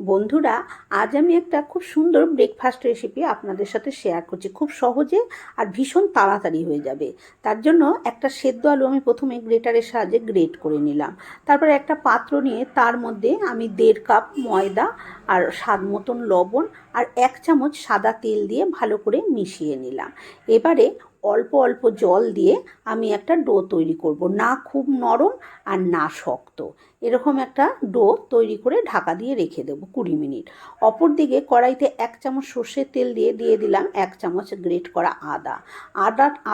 বন্ধুরা, আজ আমি একটা খুব সুন্দর ব্রেকফাস্ট রেসিপি আপনাদের সাথে শেয়ার করছি। খুব সহজে আর ভীষণ তাড়াতাড়ি হয়ে যাবে। তার জন্য একটা সেদ্ধ আলু আমি প্রথমে গ্রেটারের সাহায্যে গ্রেট করে নিলাম। তারপরে একটা পাত্র নিয়ে তার মধ্যে আমি 1.5 কাপ ময়দা আর স্বাদ মতন লবণ আর 1 চামচ সাদা তেল দিয়ে ভালো করে মিশিয়ে নিলাম। এবারে অল্প অল্প জল দিয়ে আমি একটা ডো তৈরি করব, না খুব নরম আর না শক্ত। এরকম একটা ডো তৈরি করে ঢাকা দিয়ে রেখে দেবো 20 মিনিট। অপর দিকে কড়াইতে 1 চামচ সর্ষের তেল দিয়ে দিলাম 1 চামচ গ্রেট করা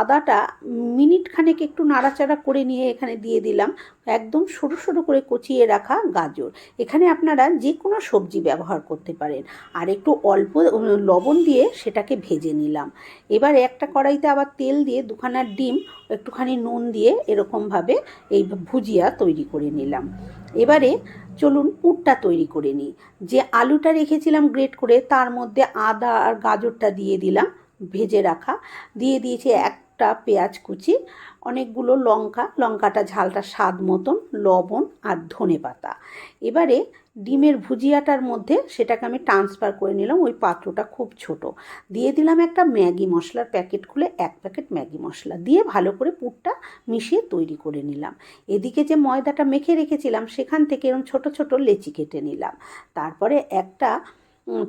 আদাটা মিনিট খানেক একটু নাড়াচাড়া করে নিয়ে এখানে দিয়ে দিলাম একদম সরু সরু করে কচিয়ে রাখা গাজর। এখানে আপনারা যে কোনো সবজি ব্যবহার করতে পারেন। আর একটু অল্প লবণ দিয়ে সেটাকে ভেজে নিলাম। এবারে একটা কড়াইতে আবার তেল দিয়ে 2খানা ডিম, একটুখানি নুন দিয়ে এরকমভাবে এই ভুজিয়া তৈরি করে নিলাম। এবারে চলুন পুরটা তৈরি করে নিই। যে আলুটা রেখেছিলাম গ্রেট করে তার মধ্যে আদা আর গাজরটা দিয়ে দিলাম ভেজে রাখা। দিয়ে দিয়েছি একটা পেঁয়াজ কুচি, অনেকগুলো লঙ্কাটা ঝালটা স্বাদ মতন, লবণ আর ধনেপাতা। এবারে ডিমের ভুজিয়াটার মধ্যে সেটাকে আমি ট্রান্সফার করে নিলাম। ওই পাত্রটা খুব ছোট। দিয়ে দিলাম একটা ম্যাগি মশলার প্যাকেট খুলে 1 প্যাকেট ম্যাগি মশলা দিয়ে ভালো করে পুরটা মিশিয়ে তৈরি করে নিলাম। এদিকে যে ময়দাটা মেখে রেখেছিলাম সেখান থেকে এরকম ছোট ছোট লেচি কেটে নিলাম। তারপরে একটা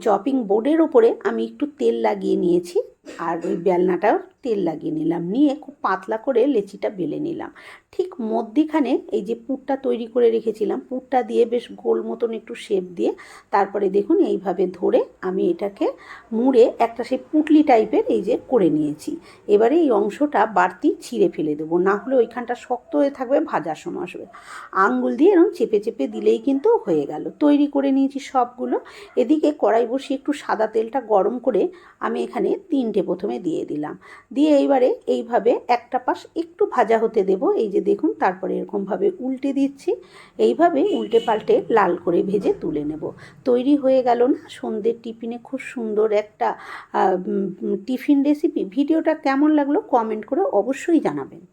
চপিং বোর্ডের ওপরে আমি একটু তেল লাগিয়ে নিয়েছি আর ওই বেলনাটাও তেল লাগিয়ে নিলাম, নিয়ে খুব পাতলা করে লেচিটা বেলে নিলাম। ঠিক মধ্যিখানে এই যে পুরটা তৈরি করে রেখেছিলাম পুরটা দিয়ে বেশ গোল মতন একটু শেপ দিয়ে তারপরে দেখুন এইভাবে ধরে আমি এটাকে মুড়ে একটা সেই পুটলি টাইপের এই যে করে নিয়েছি। এবারে এই অংশটা বাড়তি ছিঁড়ে ফেলে দেবো, না হলে ওইখানটা শক্ত হয়ে থাকবে, ভাজার সময় আসবে। আঙুল দিয়ে এরকম চেপে চেপে দিলেই কিন্তু হয়ে গেল। তৈরি করে নিয়েছি সবগুলো। এদিকে কড়াই বসিয়ে একটু সাদা তেলটা গরম করে আমি এখানে 3টে প্রথমে দিয়ে দিলাম। দিয়ে এইবারে এইভাবে একটা পাশ একটু ভাজা হতে দেব। এই যে দেখুন, তারপরে এরকমভাবে উল্টে দিচ্ছি। এইভাবে উল্টে পাল্টে লাল করে ভেজে তুলে নেব। তৈরি হয়ে গেল না সন্ধ্যের টিফিনে খুব সুন্দর একটা টিফিন রেসিপি। ভিডিওটা কেমন লাগলো কমেন্ট করে অবশ্যই জানাবেন।